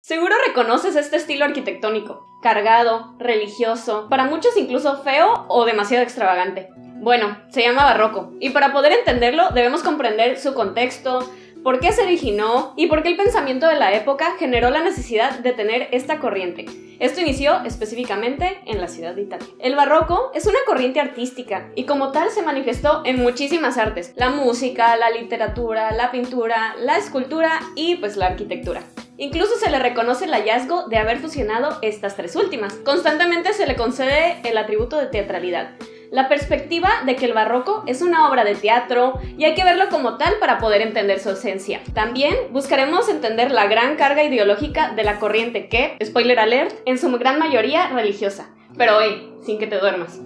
Seguro reconoces este estilo arquitectónico, cargado, religioso, para muchos incluso feo o demasiado extravagante. Bueno, se llama barroco, y para poder entenderlo debemos comprender su contexto, por qué se originó y por qué el pensamiento de la época generó la necesidad de tener esta corriente. Esto inició específicamente en la ciudad de Italia. El barroco es una corriente artística y como tal se manifestó en muchísimas artes: la música, la literatura, la pintura, la escultura y pues la arquitectura. Incluso se le reconoce el hallazgo de haber fusionado estas tres últimas. Constantemente se le concede el atributo de teatralidad, la perspectiva de que el barroco es una obra de teatro y hay que verlo como tal para poder entender su esencia. También buscaremos entender la gran carga ideológica de la corriente que, spoiler alert, en su gran mayoría religiosa. Pero sin que te duermas.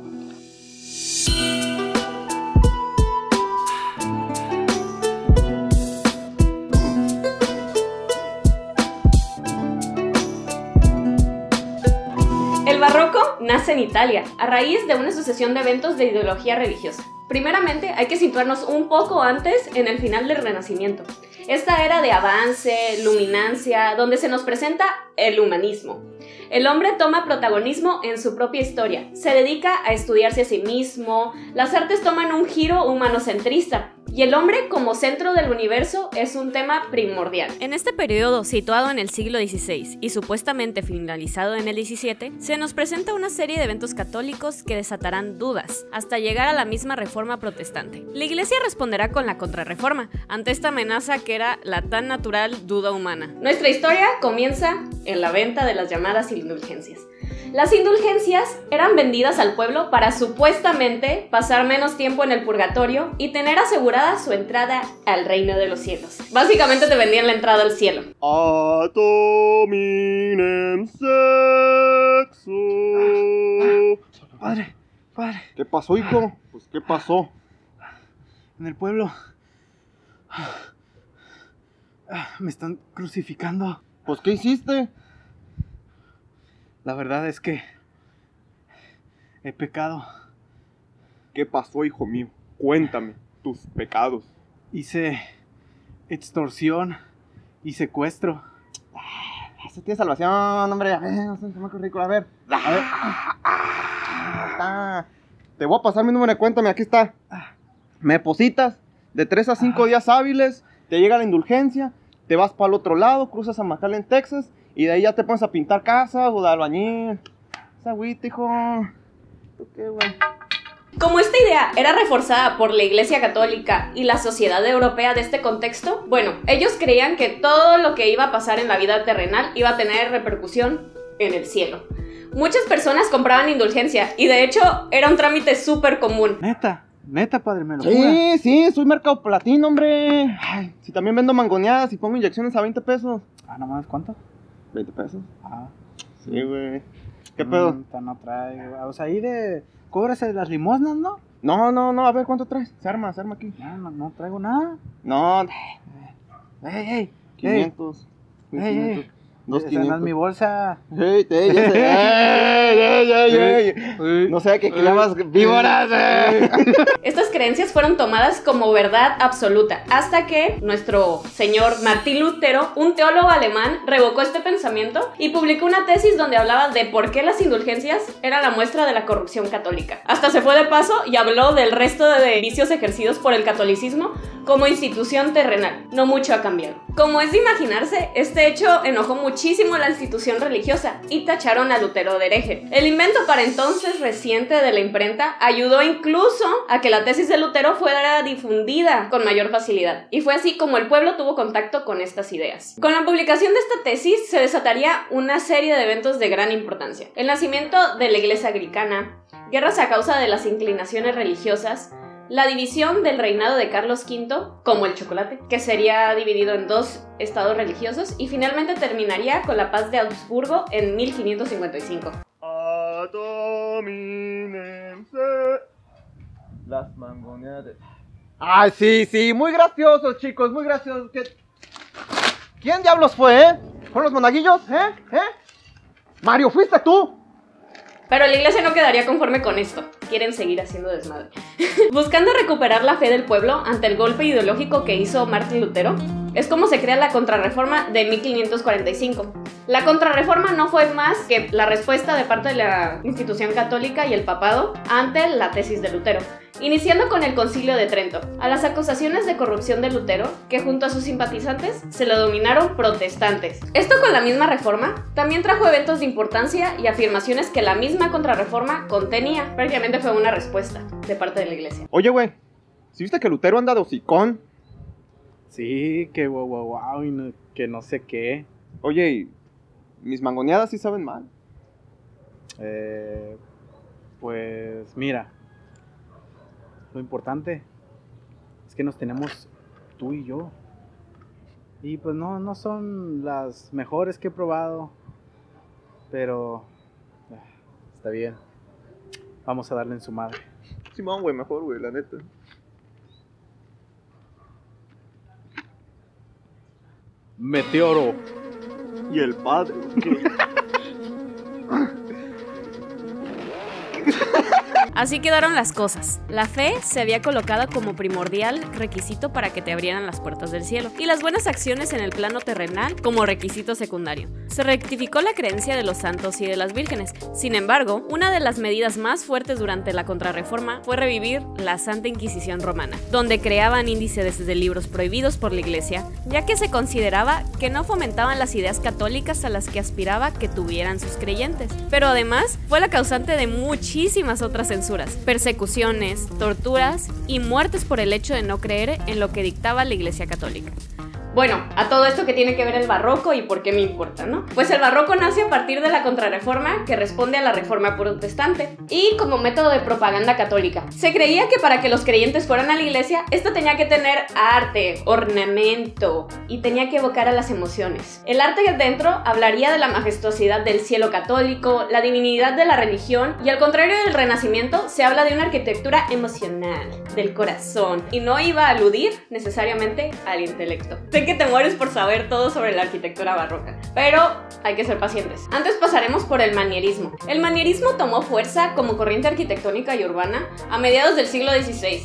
El barroco nace en Italia, a raíz de una sucesión de eventos de ideología religiosa. Primeramente, hay que situarnos un poco antes en el final del Renacimiento. Esta era de avance, luminancia, donde se nos presenta el humanismo. El hombre toma protagonismo en su propia historia, se dedica a estudiarse a sí mismo, las artes toman un giro humanocentrista, y el hombre como centro del universo es un tema primordial. En este periodo, situado en el siglo XVI y supuestamente finalizado en el XVII, se nos presenta una serie de eventos católicos que desatarán dudas, hasta llegar a la misma reforma protestante. La Iglesia responderá con la contrarreforma, ante esta amenaza que era la tan natural duda humana. Nuestra historia comienza en la venta de las llamadas indulgencias. Las indulgencias eran vendidas al pueblo para supuestamente pasar menos tiempo en el purgatorio y tener asegurada su entrada al reino de los cielos. Básicamente te vendían la entrada al cielo. Ad hominem sexo. Padre. ¿Qué pasó, hijo? Pues, ¿qué pasó? En el pueblo me están crucificando. Pues, ¿qué hiciste? La verdad es que he pecado. ¿Qué pasó, hijo mío? Cuéntame tus pecados. Hice extorsión y secuestro. Eso tiene salvación, hombre. A ver, no sé, se me ocurre rico. A ver. Está. Te voy a pasar mi número de cuenta, aquí está. Me depositas de 3 a 5 días hábiles, te llega la indulgencia, te vas para el otro lado, cruzas a McAllen, Texas, y de ahí ya te pones a pintar casas o de albañil. Esa agüita, hijo. ¿Tú qué, güey? Como esta idea era reforzada por la Iglesia Católica y la sociedad europea de este contexto, bueno, ellos creían que todo lo que iba a pasar en la vida terrenal iba a tener repercusión en el cielo. Muchas personas compraban indulgencia y de hecho era un trámite súper común. Neta, padre, me lo jura. Sí, soy mercado platino, hombre. Ay, si también vendo mangoneadas y pongo inyecciones a 20 pesos. ¿Nomás cuánto? 20 pesos. Ah. Sí, güey. ¿Qué pedo? No traigo. O sea, ahí de... Cóbrese de las limosnas, ¿no? No, a ver, ¿cuánto traes? Se arma aquí. No traigo nada. No. Ey. 500. Ey. 2,500. Esa no es mi bolsa. Ey. No sé, que llamas víboras. Estas creencias fueron tomadas como verdad absoluta, hasta que nuestro señor Martín Lutero, un teólogo alemán, revocó este pensamiento y publicó una tesis donde hablaba de por qué las indulgencias eran la muestra de la corrupción católica. Hasta se fue de paso y habló del resto de vicios ejercidos por el catolicismo como institución terrenal. No mucho ha cambiado. Como es de imaginarse, este hecho enojó muchísimo a la institución religiosa y tacharon a Lutero de hereje. El invento para entonces reciente de la imprenta ayudó incluso a que la tesis de Lutero fuera difundida con mayor facilidad, y fue así como el pueblo tuvo contacto con estas ideas. Con la publicación de esta tesis se desataría una serie de eventos de gran importancia: el nacimiento de la Iglesia anglicana, guerras a causa de las inclinaciones religiosas, la división del reinado de Carlos V, como el chocolate, que sería dividido en 2 estados religiosos, y finalmente terminaría con la paz de Augsburgo en 1555. Ad hominem las mangoneadas. Ay, sí, muy graciosos, chicos, muy graciosos. ¿Quién diablos fue, ¿Fueron los monaguillos, Mario, ¿fuiste tú? Pero la iglesia no quedaría conforme con esto. quieren seguir haciendo desmadre. Buscando recuperar la fe del pueblo ante el golpe ideológico que hizo Martín Lutero, es como se crea la Contrarreforma de 1545. La Contrarreforma no fue más que la respuesta de parte de la institución católica y el papado ante la tesis de Lutero, iniciando con el Concilio de Trento, a las acusaciones de corrupción de Lutero, que junto a sus simpatizantes se lo denominaron protestantes. Esto con la misma reforma también trajo eventos de importancia y afirmaciones que la misma Contrarreforma contenía. Prácticamente fue una respuesta de parte de la iglesia. Oye, güey, ¿sí viste que Lutero anda de hocicón? Sí, que guau, y que no sé qué. Oye, ¿y mis mangoneadas sí saben mal? Pues mira, lo importante es que nos tenemos tú y yo. Y pues no son las mejores que he probado, pero está bien. Vamos a darle en su madre. Simón, güey, mejor, güey, la neta. Meteoro. Y el padre. Así quedaron las cosas. La fe se había colocado como primordial requisito para que te abrieran las puertas del cielo, y las buenas acciones en el plano terrenal como requisito secundario. Se rectificó la creencia de los santos y de las vírgenes. Sin embargo, una de las medidas más fuertes durante la Contrarreforma fue revivir la Santa Inquisición romana, donde creaban índices de libros prohibidos por la Iglesia, ya que se consideraba que no fomentaban las ideas católicas a las que aspiraba que tuvieran sus creyentes. Pero además, fue la causante de muchísimas otras censuras, persecuciones, torturas y muertes por el hecho de no creer en lo que dictaba la Iglesia Católica. Bueno, a todo esto que tiene que ver el barroco y por qué me importa, ¿no? Pues el barroco nace a partir de la Contrarreforma, que responde a la Reforma protestante, y como método de propaganda católica. Se creía que para que los creyentes fueran a la iglesia, esto tenía que tener arte, ornamento, y tenía que evocar a las emociones. El arte dentro hablaría de la majestuosidad del cielo católico, la divinidad de la religión, y al contrario del Renacimiento, se habla de una arquitectura emocional, del corazón, y no iba a aludir necesariamente al intelecto. Sé que te mueres por saber todo sobre la arquitectura barroca, pero hay que ser pacientes. Antes pasaremos por el manierismo. El manierismo tomó fuerza como corriente arquitectónica y urbana a mediados del siglo XVI.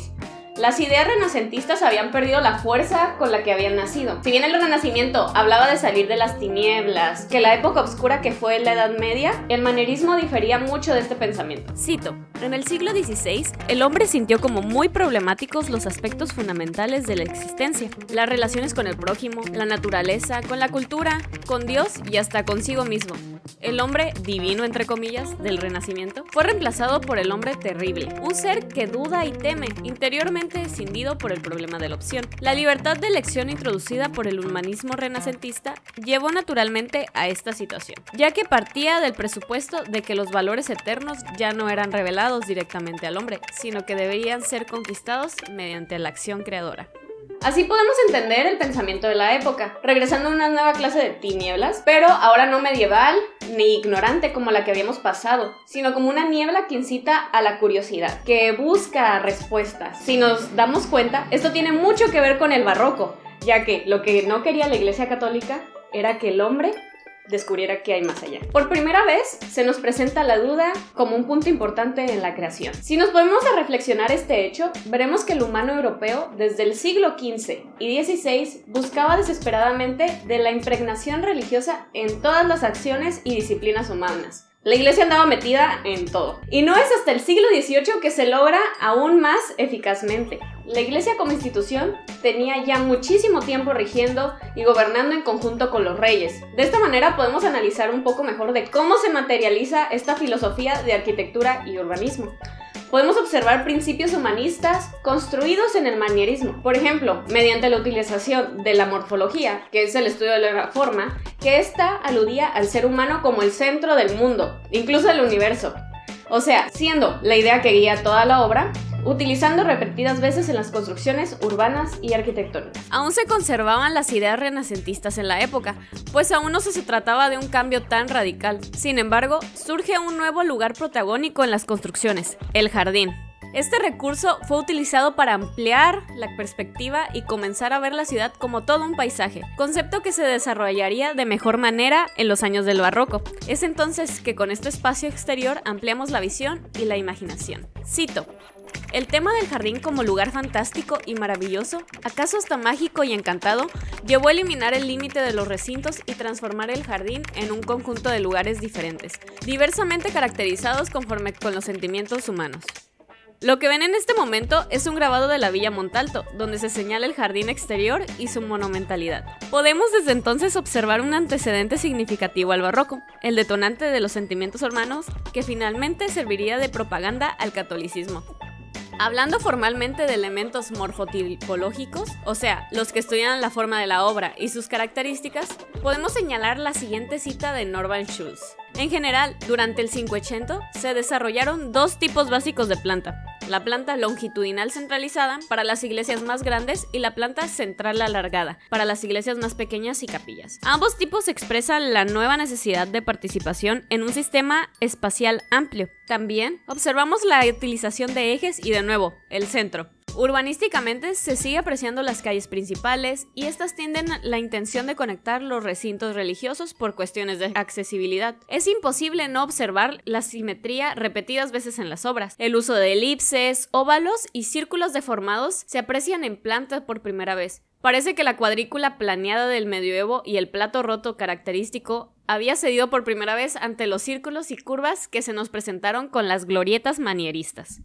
Las ideas renacentistas habían perdido la fuerza con la que habían nacido. Si bien el Renacimiento hablaba de salir de las tinieblas, que la época oscura que fue la Edad Media, el manierismo difería mucho de este pensamiento. Cito: en el siglo XVI, el hombre sintió como muy problemáticos los aspectos fundamentales de la existencia, las relaciones con el prójimo, la naturaleza, con la cultura, con Dios y hasta consigo mismo. El hombre divino, entre comillas, del Renacimiento, fue reemplazado por el hombre terrible, un ser que duda y teme, interiormente escindido por el problema de la opción. La libertad de elección introducida por el humanismo renacentista llevó naturalmente a esta situación, ya que partía del presupuesto de que los valores eternos ya no eran revelados directamente al hombre, sino que deberían ser conquistados mediante la acción creadora. Así podemos entender el pensamiento de la época, regresando a una nueva clase de tinieblas, pero ahora no medieval ni ignorante como la que habíamos pasado, sino como una niebla que incita a la curiosidad, que busca respuestas. Si nos damos cuenta, esto tiene mucho que ver con el barroco, ya que lo que no quería la Iglesia Católica era que el hombre descubriera qué hay más allá. Por primera vez se nos presenta la duda como un punto importante en la creación. Si nos ponemos a reflexionar este hecho, veremos que el humano europeo desde el siglo XV y XVI buscaba desesperadamente de la impregnación religiosa en todas las acciones y disciplinas humanas. La iglesia andaba metida en todo. Y no es hasta el siglo XVIII que se logra aún más eficazmente. La iglesia como institución tenía ya muchísimo tiempo rigiendo y gobernando en conjunto con los reyes. De esta manera podemos analizar un poco mejor de cómo se materializa esta filosofía de arquitectura y urbanismo. Podemos observar principios humanistas construidos en el manierismo. Por ejemplo, mediante la utilización de la morfología, que es el estudio de la forma, que ésta aludía al ser humano como el centro del mundo, incluso del universo. O sea, siendo la idea que guía toda la obra, utilizando repetidas veces en las construcciones urbanas y arquitectónicas. Aún se conservaban las ideas renacentistas en la época, pues aún no se trataba de un cambio tan radical. Sin embargo, surge un nuevo lugar protagónico en las construcciones, el jardín. Este recurso fue utilizado para ampliar la perspectiva y comenzar a ver la ciudad como todo un paisaje, concepto que se desarrollaría de mejor manera en los años del barroco. Es entonces que con este espacio exterior ampliamos la visión y la imaginación. Cito: el tema del jardín como lugar fantástico y maravilloso, acaso hasta mágico y encantado, llevó a eliminar el límite de los recintos y transformar el jardín en un conjunto de lugares diferentes, diversamente caracterizados conforme con los sentimientos humanos. Lo que ven en este momento es un grabado de la Villa Montalto, donde se señala el jardín exterior y su monumentalidad. Podemos desde entonces observar un antecedente significativo al barroco, el detonante de los sentimientos humanos, que finalmente serviría de propaganda al catolicismo. Hablando formalmente de elementos morfotipológicos, o sea, los que estudian la forma de la obra y sus características, podemos señalar la siguiente cita de Norman Schulz. En general, durante el Cinquecento se desarrollaron dos tipos básicos de planta: la planta longitudinal centralizada para las iglesias más grandes y la planta central alargada para las iglesias más pequeñas y capillas. Ambos tipos expresan la nueva necesidad de participación en un sistema espacial amplio. También observamos la utilización de ejes y, de nuevo, el centro. Urbanísticamente se sigue apreciando las calles principales y estas tienden la intención de conectar los recintos religiosos por cuestiones de accesibilidad. Es imposible no observar la simetría repetidas veces en las obras. El uso de elipses, óvalos y círculos deformados se aprecian en planta por primera vez. Parece que la cuadrícula planeada del medioevo y el plato roto característico había cedido por primera vez ante los círculos y curvas que se nos presentaron con las glorietas manieristas.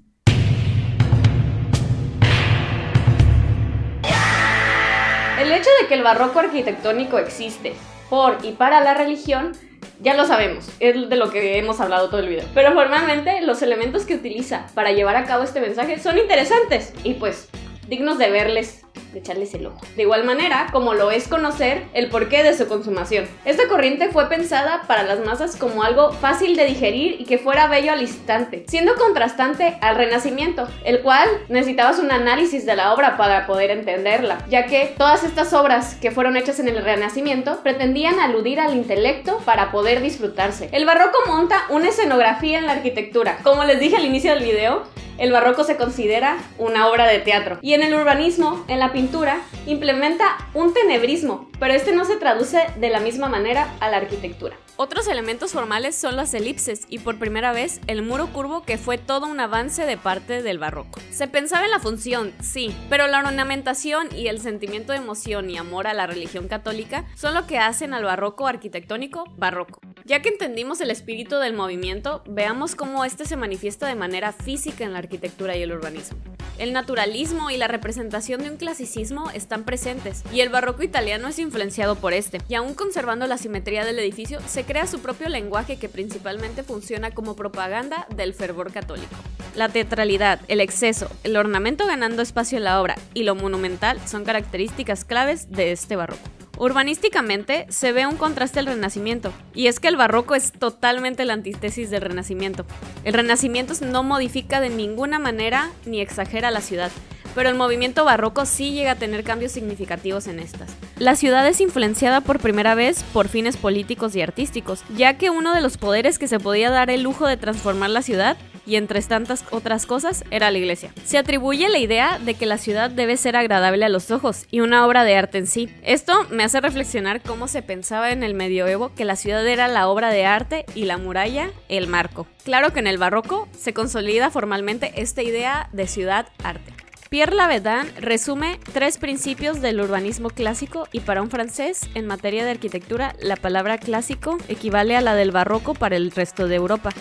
El hecho de que el barroco arquitectónico existe por y para la religión, ya lo sabemos, es de lo que hemos hablado todo el video. Pero formalmente, los elementos que utiliza para llevar a cabo este mensaje son interesantes y pues dignos de verles, de echarles el ojo. De igual manera, como lo es conocer el porqué de su consumación. Esta corriente fue pensada para las masas como algo fácil de digerir y que fuera bello al instante, siendo contrastante al Renacimiento, el cual necesitabas un análisis de la obra para poder entenderla, ya que todas estas obras que fueron hechas en el Renacimiento pretendían aludir al intelecto para poder disfrutarse. El barroco monta una escenografía en la arquitectura. Como les dije al inicio del video, el barroco se considera una obra de teatro. Y en el urbanismo, en la pintura, implementa un tenebrismo, pero este no se traduce de la misma manera a la arquitectura. Otros elementos formales son las elipses y por primera vez el muro curvo, que fue todo un avance de parte del barroco. Se pensaba en la función, sí, pero la ornamentación y el sentimiento de emoción y amor a la religión católica son lo que hacen al barroco arquitectónico barroco. Ya que entendimos el espíritu del movimiento, veamos cómo este se manifiesta de manera física en la arquitectura y el urbanismo. El naturalismo y la representación de un clasicismo están presentes, y el barroco italiano es influenciado por este, y aún conservando la simetría del edificio, se crea su propio lenguaje que principalmente funciona como propaganda del fervor católico. La teatralidad, el exceso, el ornamento ganando espacio en la obra y lo monumental son características claves de este barroco. Urbanísticamente se ve un contraste al Renacimiento, y es que el barroco es totalmente la antítesis del Renacimiento. El Renacimiento no modifica de ninguna manera ni exagera la ciudad, pero el movimiento barroco sí llega a tener cambios significativos en estas. La ciudad es influenciada por primera vez por fines políticos y artísticos, ya que uno de los poderes que se podía dar el lujo de transformar la ciudad, y entre tantas otras cosas, era la iglesia. Se atribuye la idea de que la ciudad debe ser agradable a los ojos y una obra de arte en sí. Esto me hace reflexionar cómo se pensaba en el medioevo que la ciudad era la obra de arte y la muralla el marco. Claro que en el barroco se consolida formalmente esta idea de ciudad-arte. Pierre Lavedan resume 3 principios del urbanismo clásico, y para un francés, en materia de arquitectura, la palabra clásico equivale a la del barroco para el resto de Europa.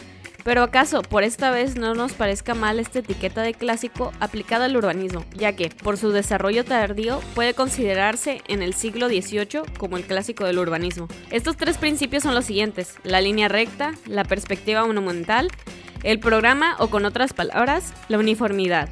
Pero acaso por esta vez no nos parezca mal esta etiqueta de clásico aplicada al urbanismo, ya que, por su desarrollo tardío, puede considerarse en el siglo XVIII como el clásico del urbanismo. Estos 3 principios son los siguientes: la línea recta, la perspectiva monumental, el programa, o con otras palabras, la uniformidad.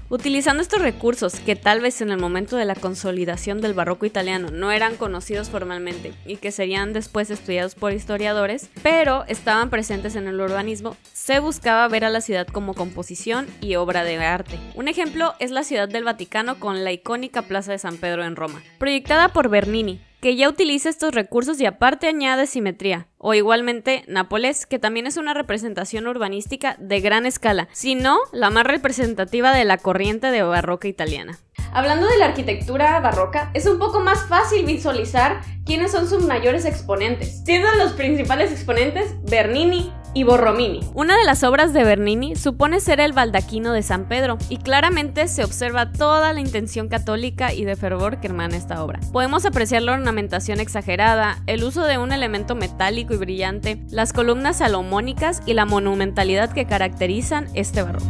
Utilizando estos recursos, que tal vez en el momento de la consolidación del barroco italiano no eran conocidos formalmente y que serían después estudiados por historiadores, pero estaban presentes en el urbanismo, se buscaba ver a la ciudad como composición y obra de arte. Un ejemplo es la Ciudad del Vaticano con la icónica Plaza de San Pedro en Roma, proyectada por Bernini, que ya utiliza estos recursos y aparte añade simetría. O igualmente Nápoles, que también es una representación urbanística de gran escala, si no la más representativa de la corriente de barroca italiana. Hablando de la arquitectura barroca, es un poco más fácil visualizar quiénes son sus mayores exponentes, siendo los principales exponentes Bernini y Borromini. Una de las obras de Bernini supone ser el baldaquino de San Pedro, y claramente se observa toda la intención católica y de fervor que hermana esta obra. Podemos apreciar la ornamentación exagerada, el uso de un elemento metálico y brillante, las columnas salomónicas y la monumentalidad que caracterizan este barroco.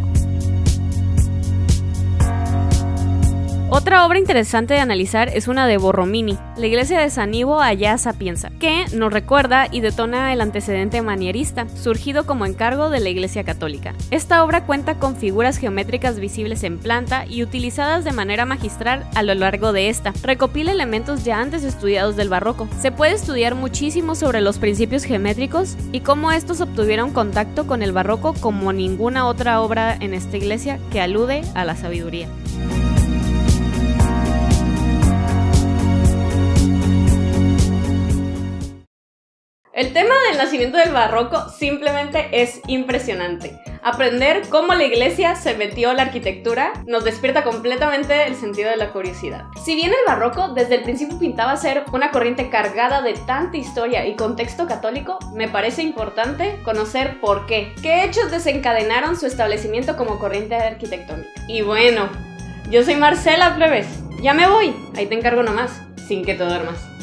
Otra obra interesante de analizar es una de Borromini, la iglesia de San Ivo allá Sapienza, que nos recuerda y detona el antecedente manierista, surgido como encargo de la Iglesia Católica. Esta obra cuenta con figuras geométricas visibles en planta y utilizadas de manera magistral a lo largo de esta. Recopila elementos ya antes estudiados del barroco. Se puede estudiar muchísimo sobre los principios geométricos y cómo estos obtuvieron contacto con el barroco como ninguna otra obra en esta iglesia que alude a la sabiduría. El tema del nacimiento del barroco simplemente es impresionante. Aprender cómo la iglesia se metió a la arquitectura nos despierta completamente el sentido de la curiosidad. Si bien el barroco desde el principio pintaba ser una corriente cargada de tanta historia y contexto católico, me parece importante conocer por qué. ¿Qué hechos desencadenaron su establecimiento como corriente arquitectónica? Y bueno, yo soy Marcela, plebes. Ya me voy, ahí te encargo nomás, sin que te duermas.